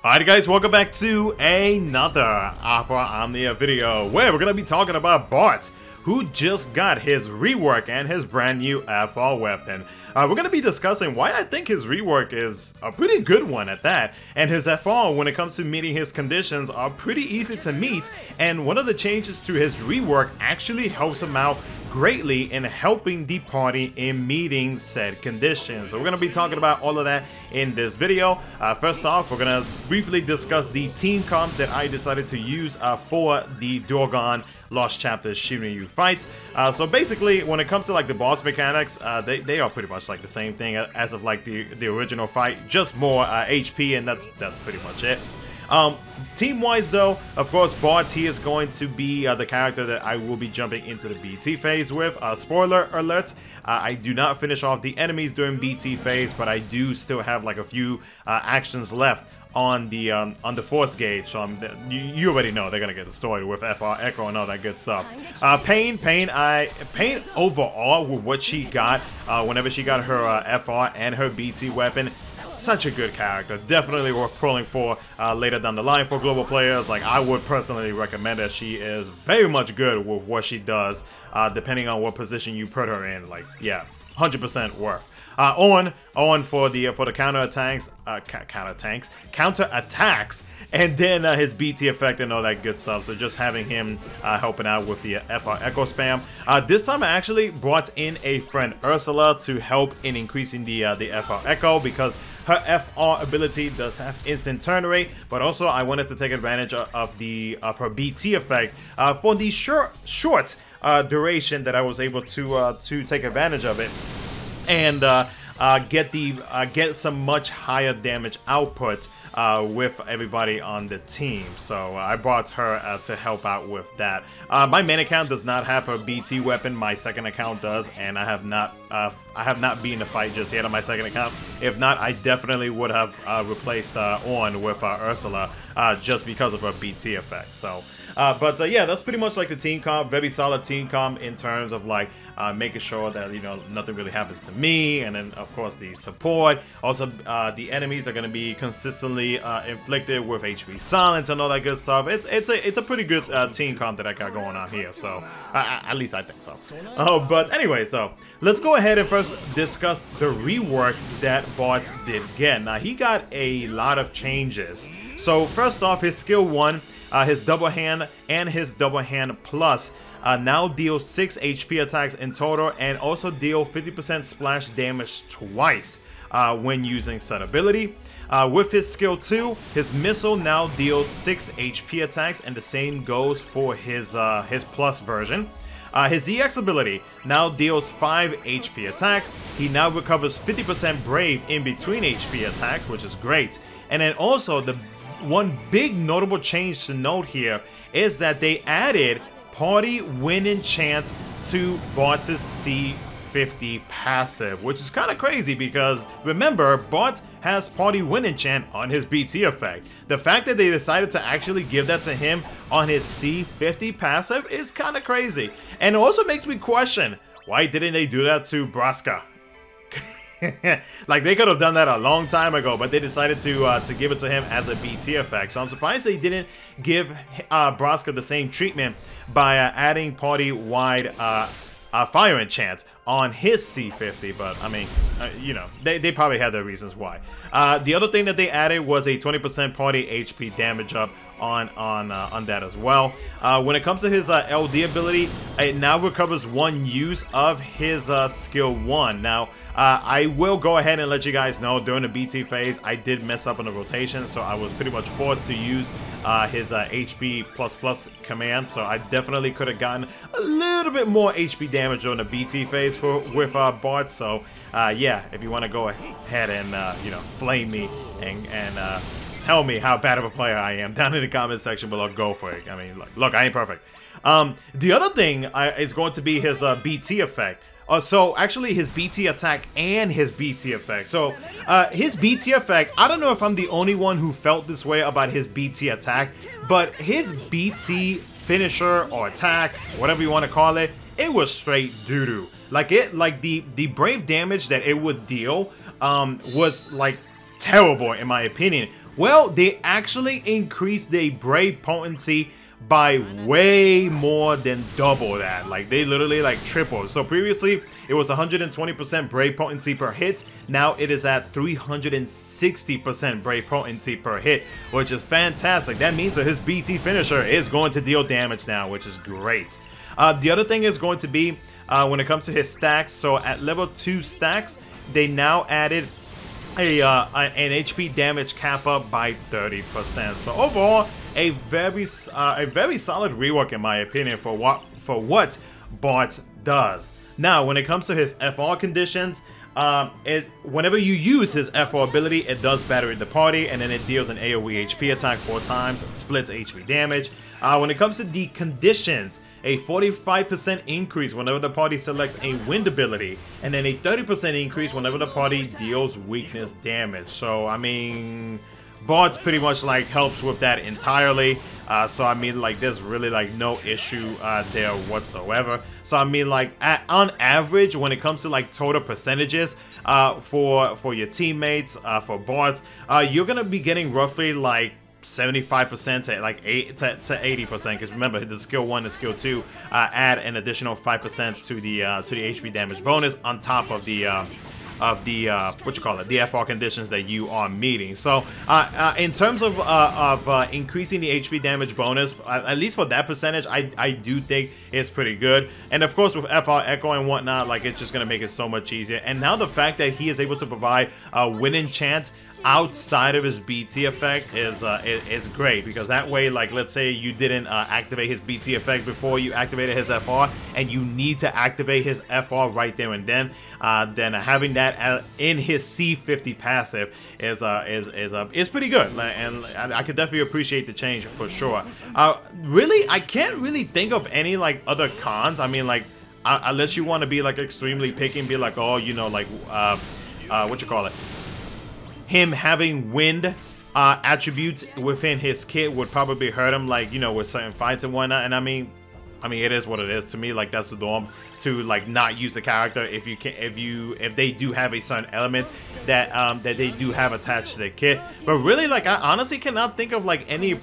Alright guys, welcome back to another Opera Omnia video where we're going to be talking about Bartz, who just got his rework and his brand new FR weapon. We're going to be discussing why I think his rework is a pretty good one at that, and his FR when it comes to meeting his conditions are pretty easy to meet, and one of the changes to his rework actually helps him out greatly in helping the party in meeting said conditions. So we're going to be talking about all of that in this video. First off, we're going to briefly discuss the team comp that I decided to use for the Dorgann Lost Chapter SHINRYU fights. So basically, when it comes to like the boss mechanics, they are pretty much like the same thing as of like the original fight, just more HP, and that's pretty much it. Team-wise though, of course, Bartz, he is going to be the character that I will be jumping into the BT phase with. Spoiler alert, I do not finish off the enemies during BT phase, but I do still have like a few actions left on the force gauge, so you already know they're gonna get the story with FR Echo and all that good stuff. Pain overall with what she got whenever she got her FR and her BT weapon, such a good character, definitely worth pulling for later down the line for global players. Like, I would personally recommend that. She is very much good with what she does, depending on what position you put her in. Like, yeah, 100% worth. On for the counter attacks, and then his BT effect and all that good stuff. So just having him helping out with the FR Echo spam. This time I actually brought in a friend Ursula to help in increasing the FR Echo, because her FR ability does have instant turn rate, but also I wanted to take advantage of her BT effect for the short duration that I was able to take advantage of it, and get some much higher damage output with everybody on the team. So I brought her to help out with that. My main account does not have her BT weapon. My second account does, and I have not been in a fight just yet on my second account. If not, I definitely would have replaced On with Ursula just because of her BT effect. So, yeah, that's pretty much like the team comp. Very solid team comp in terms of like making sure that, you know, nothing really happens to me, and then of course the support. Also, the enemies are going to be consistently inflicted with HP silence and all that good stuff. It's a pretty good team comp that I got going on here. So at least I think so. But anyway, so let's go ahead and first discuss the rework that Bartz did get. Now, he got a lot of changes. So first off, his skill 1, his double hand and his double hand plus now deal 6 HP attacks in total, and also deal 50% splash damage twice when using said ability. With his skill 2, his missile now deals 6 HP attacks, and the same goes for his plus version. His EX ability now deals 5 HP attacks. He now recovers 50% brave in between HP attacks, which is great. And then also, the one big notable change to note here is that they added party winning chance to Bartz's C50 passive, which is kind of crazy because, remember, Bartz has party win enchant on his BT effect. The fact that they decided to actually give that to him on his C50 passive is kind of crazy. And it also makes me question, why didn't they do that to Braska? Like, they could have done that a long time ago, but they decided to give it to him as a BT effect. So I'm surprised they didn't give Braska the same treatment by adding party-wide fire enchant on his C50, but I mean, you know, they probably had their reasons why. The other thing that they added was a 20% party HP damage up on that as well. When it comes to his LD ability, it now recovers 1 use of his skill 1. Now, I will go ahead and let you guys know, during the BT phase, I did mess up on the rotation, so I was pretty much forced to use his HP plus command, so I definitely could have gotten a little bit more HP damage on the BT phase with Bartz. So yeah, if you want to go ahead and you know, flame me and tell me how bad of a player I am down in the comment section below, go for it. I mean, look, I ain't perfect. The other thing is going to be his BT effect. So actually his BT attack and his BT effect. So his BT effect, I don't know if I'm the only one who felt this way about his BT attack, but his BT finisher or attack, whatever you want to call it, it was straight doo-doo. Like the brave damage that it would deal was like terrible in my opinion. Well, they actually increased the Brave potency by way more than double that. Like, they literally like tripled. So previously it was 120% Brave potency per hit. Now it is at 360% Brave potency per hit, which is fantastic. That means that his BT finisher is going to deal damage now, which is great. The other thing is going to be when it comes to his stacks. So at level 2 stacks, they now added an HP damage cap up by 30%. So overall, a very solid rework in my opinion for what Bartz does. Now, when it comes to his FR conditions, whenever you use his FR ability, it does battery the party, and then it deals an AoE HP attack 4 times, splits HP damage. When it comes to the conditions, a 45% increase whenever the party selects a wind ability, and then a 30% increase whenever the party deals weakness damage. So, I mean, Bartz pretty much like helps with that entirely. So, I mean, like, there's really like no issue there whatsoever. So, I mean, like, on average, when it comes to like total percentages for your teammates, for Bartz, you're gonna be getting roughly like 75% to like 80%, because remember, the skill 1 and skill 2 add an additional 5% to the HP damage bonus on top of the what you call it, the FR conditions that you are meeting. So in terms of increasing the HP damage bonus, at least for that percentage, I do think it's pretty good. And of course with FR Echo and whatnot, like, it's just gonna make it so much easier. And now the fact that he is able to provide a win enchant outside of his BT effect is great, because that way, like, let's say you didn't activate his BT effect before you activated his FR, and you need to activate his FR right there and then having that in his C50 passive is pretty good, and I could definitely appreciate the change for sure. Really, I can't really think of any like other cons. I mean, like, unless you want to be like extremely picky and be like, oh, you know, like what you call it, him having wind attributes within his kit would probably hurt him, like, you know, with certain fights and whatnot. And I mean, it is what it is. To me, like, that's the norm, to like not use the character if they do have a certain element that they do have attached to the kit. But really, like, I honestly cannot think of like any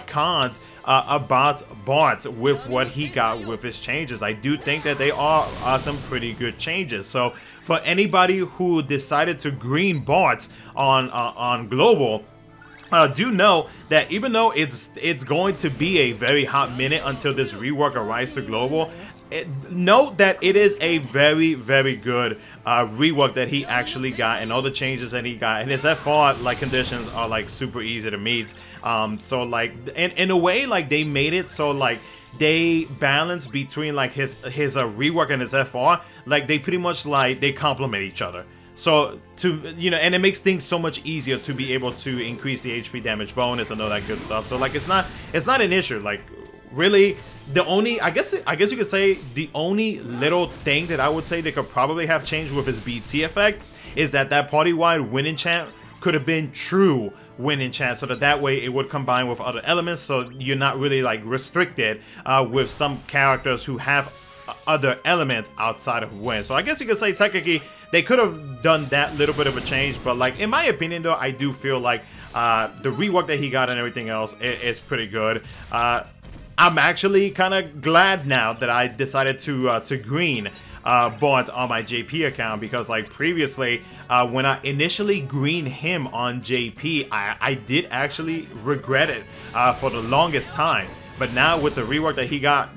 cons about Bartz with what he got with his changes. I do think that they are some pretty good changes. So for anybody who decided to green Bartz on global, do know that even though it's going to be a very hot minute until this rework arrives to global, note that it is a very, very good rework that he actually got, and all the changes that he got, and his FR like conditions are like super easy to meet. So like in a way, like, they made it so like they balance between like his rework and his FR, like they pretty much like they complement each other. So you know, and it makes things so much easier to be able to increase the HP damage bonus and all that good stuff. So like it's not an issue. Like, really, the only, I guess you could say the only little thing that I would say they could probably have changed with his BT effect is that party-wide win enchant could have been true win enchant, so that way it would combine with other elements, so you're not really like restricted with some characters who have other elements outside of win. So I guess you could say technically they could have done that little bit of a change, but like, in my opinion though, I do feel like the rework that he got and everything else is pretty good. I'm actually kind of glad now that I decided to green Bartz on my JP account, because like previously when I initially greened him on JP, I did actually regret it for the longest time. But now with the rework that he got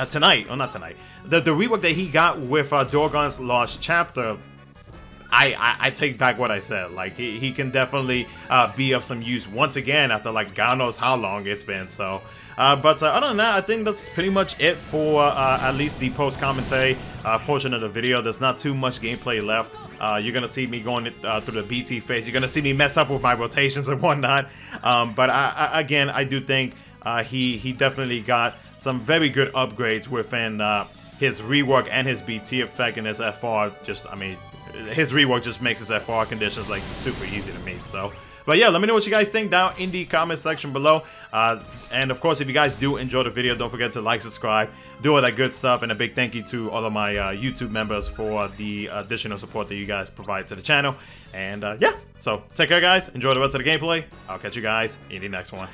tonight, or not tonight, the rework that he got with Dorgann's Lost Chapter, I take back what I said. Like, he can definitely be of some use once again after like God knows how long it's been. So but other than that, I think that's pretty much it for at least the post-commentary portion of the video. There's not too much gameplay left. You're gonna see me going through the BT phase. You're gonna see me mess up with my rotations and whatnot. But again, I do think he definitely got some very good upgrades within his rework and his BT effect, and his FR. Just, I mean, his rework just makes his FR conditions like super easy to meet. So, But yeah, let me know what you guys think down in the comment section below. And of course, if you guys do enjoy the video, don't forget to like, subscribe, do all that good stuff. And a big thank you to all of my YouTube members for the additional support that you guys provide to the channel. And yeah, so take care, guys. Enjoy the rest of the gameplay. I'll catch you guys in the next one.